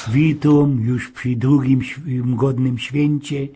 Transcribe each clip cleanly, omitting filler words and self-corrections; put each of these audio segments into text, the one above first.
Witum już przy drugim godnym święcie.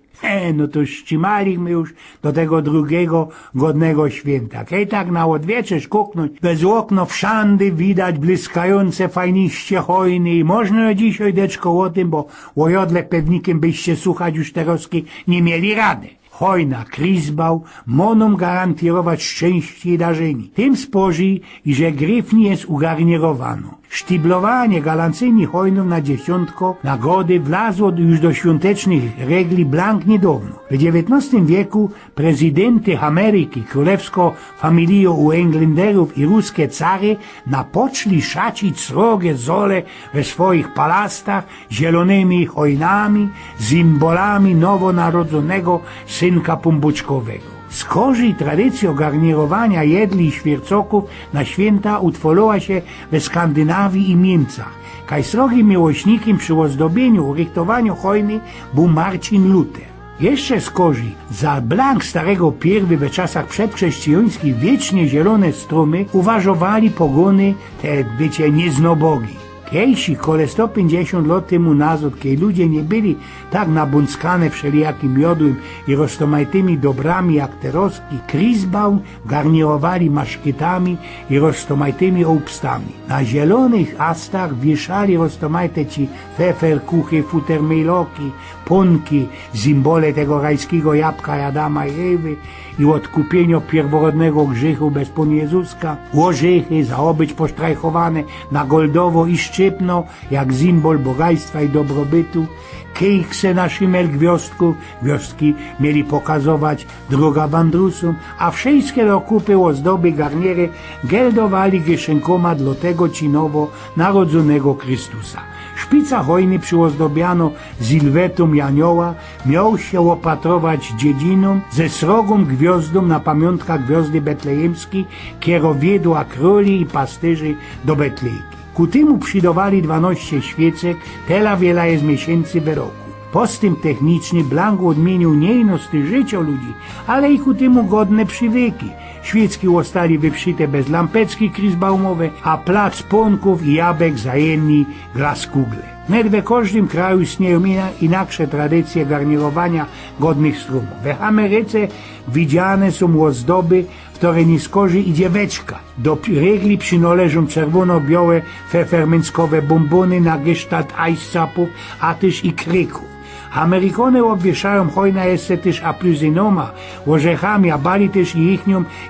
No to ścimaliśmy już do tego drugiego godnego święta. Kiedy tak na odwiecze skuknąć, bez okno wszędy widać błyskające fajniście hojny i można dzisiaj deczko o tym, bo o jodle pewnikiem byście słuchać już teroski nie mieli rady. Hojna Krizbał monom garantować szczęście i darzenie. Tym spoży, i że gryfni jest ugarnierowano. Sztiblowanie galancyjni hojnów na dziesiątko na gody wlazło już do świątecznych regli blank niedawno. W XIX wieku prezydenty Ameryki, królewsko familio u Englanderów i ruskie cary napoczli szacić srogie zole we swoich palastach zielonymi hojnami, symbolami nowonarodzonego synka pumbuczkowego. Z korzy i tradycji garnierowania jedli i świercoków na święta utworzyła się we Skandynawii i Niemcach. Kajsrogim miłośnikiem przy ozdobieniu, urychtowaniu hojny był Marcin Luther. Jeszcze z korzy za blank starego pierwy we czasach przedchrześcijańskich wiecznie zielone stromy uważowali pogony te, wiecie, nieznobogi. Kiejsi, kole 150 lat temu nazad, kiedy ludzie nie byli tak nabąckane wszelijakim jodłem i roztomajtymi dobrami jak teroski, Krizbał garnierowali maszkietami i roztomajtymi obstami. Na zielonych astach wieszali roztomajte ci feferkuchy, futermejloki, ponki, symbole tego rajskiego jabłka Adama i Ewy i odkupienia pierworodnego grzechu bez Pan Jezuska, łożychy zaobyć posztrajchowane na goldowo i szczypno, jak symbol bogactwa i dobrobytu, kejkse na szymel gwiazdków, gwiazdki mieli pokazować droga wandrusom, a wszystkie dokupy ozdoby garniery geldowali gieszenkoma dla tego ci nowo narodzonego Chrystusa. Szpica hojny przyozdobiano sylwetą Janioła, miał się opatrować dziedziną ze srogą gwiazdą na pamiątka gwiazdy betlejemskiej, kiero wiedła króli i pasterzy do Betlejki. Ku temu przydawali 12 świecek, tela wiela jest miesięcy w roku. Postęp techniczny blank odmienił nie ino styl życia ludzi, ale i ku temu godne przywyki. Świecki ostali wypszyte bez lampeczki krizbaumowe, a plac ponków i jabłek zajemni glaskugle. Net we każdym kraju istnieją inaksze tradycje garnierowania godnych strumów. W Ameryce widziane są ozdoby, w które nie skorzy i dzieweczka. Do regli przynależą czerwono-białe fefermenskowe bombony na gestalt ice-sapów, a też i kryków. Amerykanie obwieszają hojna jeszcze też apluzinoma, orzechami, a bali też i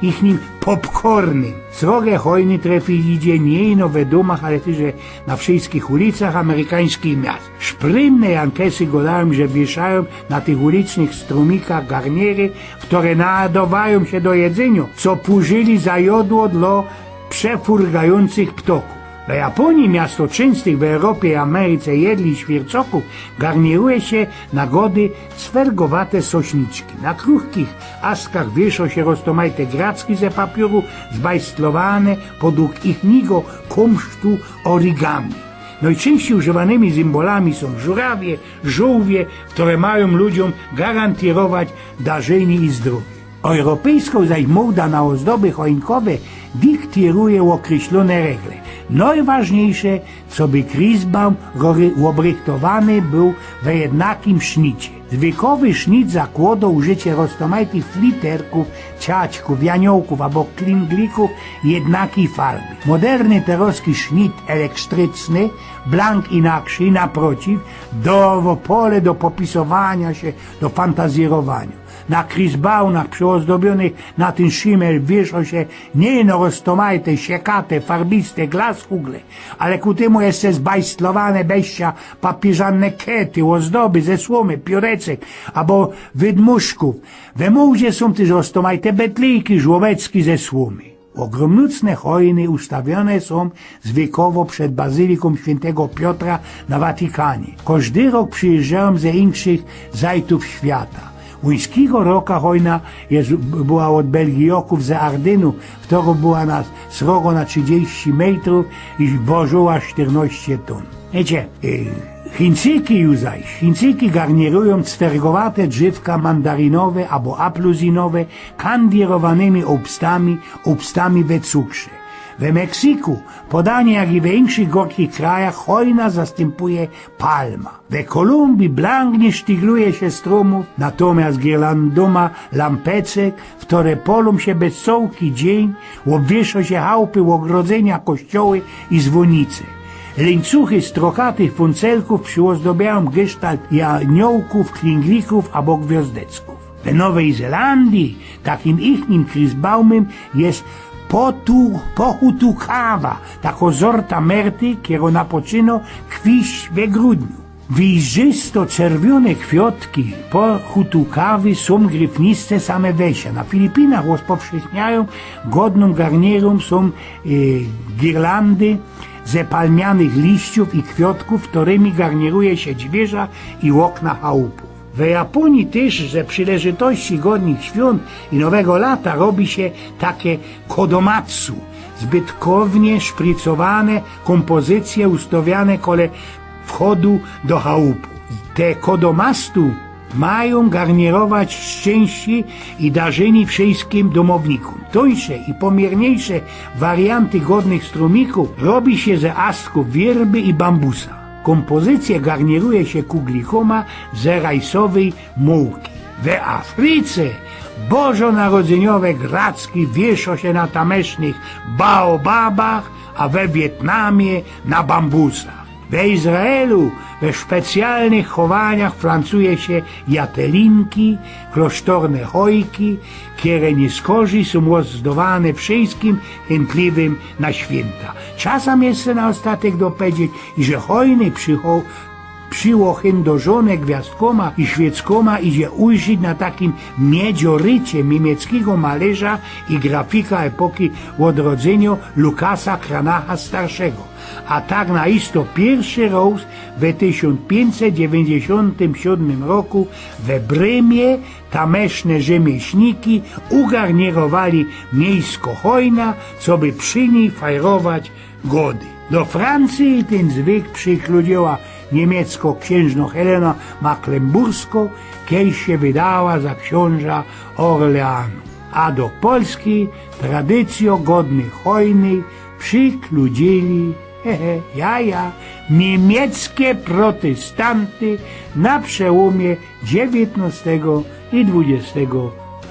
ichnim popcornem. Srogie hojny trefi idzie nie ino w domach, ale też na wszystkich ulicach amerykańskich miast. Szprymne jankesy godają, że wieszają na tych ulicznych strumikach garniery, w które nadawają się do jedzenia, co póżyli za jodło dla przefurgających ptoków. W Japonii, miasto częstych w Europie i Ameryce jedli świercoków, garnieruje się na gody sfergowate sośniczki. Na krótkich askach wieszą się roztomajte gracki ze papieru, zbajstlowane podług ichniego kumsztu origami. Najczęściej używanymi symbolami są żurawie, żółwie, które mają ludziom gwarantować darzenie i zdrowie. Europejską zaś moda na ozdoby choinkowe dyktuje określone regle. Najważniejsze, co by Krizbaum obrychtowany był w jednakim sznicie. Zwykły sznit zakłada użycie roztomajtych fliterków, ciaćków, janiołków albo klinglików jednakiej farby. Moderny teroski sznit elektryczny, blank inaczej, naprotiv, dało pole do popisowania się, do fantazjowania. Na Krizbaunach przyozdobionych na ten szymel wieszą się nie no roztomajte, siekate, farbiste glaskugle, ale ku temu jeszcze zbajstlowane beścia papieżanne kety, ozdoby ze słomy, piórecek albo wydmuszków. We modzie są też roztomajte betlejki żłowecki ze słomy. Ogromnucne hojny ustawione są zwykłowo przed bazyliką świętego Piotra na Watykanie. Każdy rok przyjeżdżają ze innych zajtów świata. Łyńskiego roka hojna była od Belgijoków ze Ardynu, która była srogo na 30 metrów i ważyła 14 ton. Wiecie, Chińczyki garnierują sfergowate drzewka mandarynowe albo apluzinowe kandierowanymi obstami we cukrze. We Meksyku, podobnie jak i w większych gorkich krajach, hojna zastępuje palma. We Kolumbii blanknie sztygluje się strumów, natomiast girlandoma lampecek, w które polą się bez sołki dzień, obwiesza się chałupy, ogrodzenia, kościoły i dzwonice. Leńcuchy z trokatych funcelków przyozdobiają gestalt i aniołków, klinglików albo gwiazdecków. W Nowej Zelandii takim ichnim Christbaumem jest pohutukawa, tako zorta merty, kiero napoczyno kwiś we grudniu. Wyjrzysto-czerwione kwiatki pohutukawy są gryfniste same wesia. Na Filipinach rozpowszechniają godną garnierą są girlandy ze palmianych liściów i kwiatków, którymi garnieruje się dźwierza i okna chałupów. W Japonii też ze przyleżytości godnych świąt i Nowego Lata robi się takie kodomatsu, zbytkownie szprycowane kompozycje ustawiane kole wchodu do chałupów. Te kodomastu mają garnierować szczęście i darzeni wszystkim domownikom. Tońsze i pomierniejsze warianty godnych strumików robi się ze astków wierby i bambusa. Kompozycję garnieruje się kuglikoma z rajsowej mułki. W Afryce bożonarodzeniowe gracki wieszą się na tamesznych baobabach, a we Wietnamie na bambusach. W Izraelu we specjalnych chowaniach flancuje się jatelinki, klosztorne chojki, które nieskorzy są ozdowane wszystkim chętliwym na święta. Czasem jeszcze na ostatek dopowiedzieć, że hojny przyłochem do żony gwiazdkoma i świeckoma idzie ujrzeć na takim miedziorycie niemieckiego malarza i grafika epoki odrodzenia Lukasa Kranacha starszego. A tak naisto pierwszy raz w 1597 roku we Brymie tameszne rzemieślniki ugarnierowali miejsko hojna, co by przy niej fajrować gody. Do Francji ten zwyk przykludziła niemiecko-księżno Helena Mecklenbursko, kiedy się wydała za książa Orleanu. A do Polski tradycjo godnych hojnej przykludzili niemieckie protestanty na przełomie XIX i XX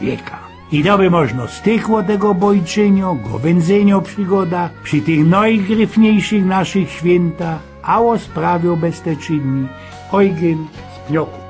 wieka. I to by można stykło tego bojczynio, gowędzenio przygoda przy tych najgryfniejszych naszych świętach, a o sprawie bezteczynni Eugen z Pnioku.